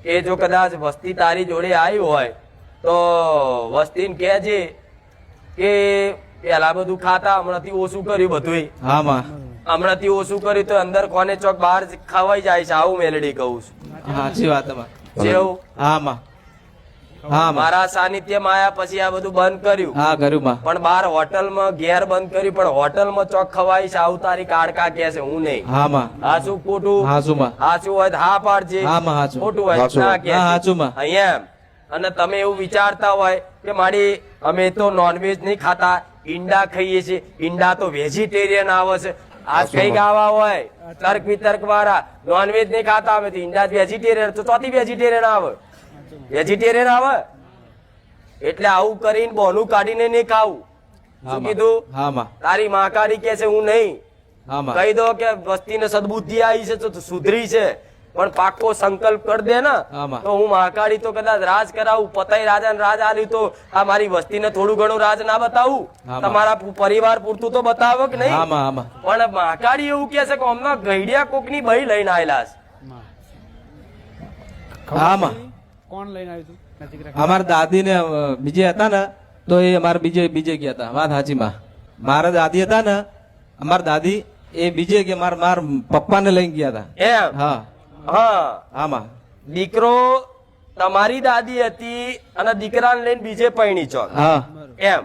એ જો કદાચ વસ્તી તારી જોડે આવી હોય તો વસ્તીને કહેજે કે પેલા બધું ખાતા હમણાંથી ઓછું કર્યું બધું. હા માં, હમણાંથી ઓછું કર્યું તો અંદર કોને ચોક બહાર ખવાઈ જાય છે, આવું મેલડી કહું છું. સાચી વાત માં. જેવું હા માં, હા માં, મારા સાનિધ્યમાં આયા પછી આ બધું બંધ કર્યું. હા કર્યું માં. પણ બાર હોટલમાં ઘેર બંધ કર્યું, પણ હોટલમાં ચોક ખવાય છે આવું તારી કાળકા કે છે, હું નહીં. હા માં, હાચું ખોટું? હાચું માં. હાચું હોય તો હા પાડજે, હા માં, હાચું. ખોટું હોય તો હાચું. ના કહેજે. હા, હાચું માં. અહીંયા એમ. અને તમે એવું વિચારતા હોય કે મારી અમે તો નોનવેજ નહીં ખાતા, ઈંડા ખાઈએ છીએ, ઈંડા તો વેજીટેરિયન આવે છે. આ કઈ ગાવા હોય તર્ક વિતર્ક વાળા, નોનવેજ નહીં ખાતા અમે તો ઈંડા વેજીટેરિયન, તો ચોથી વેજીટેરિયન આવે, વેજીટેરિયન આવે. એટલે આવું કરીને બોનું કાઢીને નહીં ખાવું. હા શું માં. કીધું? હા માં, તારી મહાકાળી કે છે હું નહીં. હા માં. કહી દો કે વસ્તીને સદબુદ્ધિ આવી છે તો સુધરી છે, પણ પાકો સંકલ્પ કરી દે ને હા માં. તો હું મહાકાળી તો કદાચ રાજ કરાવું. પતાઈ રાજાને રાજ આલ્યું તો આ મારી વસ્તીને થોડું ઘણું રાજ ના બતાવું? હા માં. તમારા પરિવાર પૂરતું તો બતાવો કે નહીં? હા માં, હા માં. પણ મહાકાળી એવું કે છે કે હમણાં ગઈડિયા કોકની બહી લઈને આયેલા છે. હા માં. કોણ લઈને આવ્યું તું? અમારા દાદી ને બીજે હતા ને તો એ અમારે બીજે ગયા હતા. વાત સાચી માં. મારા દાદી હતા ને, અમારા દાદી એ બીજે કે મારા પપ્પાને લઈને ગયા હતા. એમ? હા હા. હા માં. દીકરો તમારી દાદી હતી અને દીકરાને લઈને બીજે પૈણી છો હા એમ?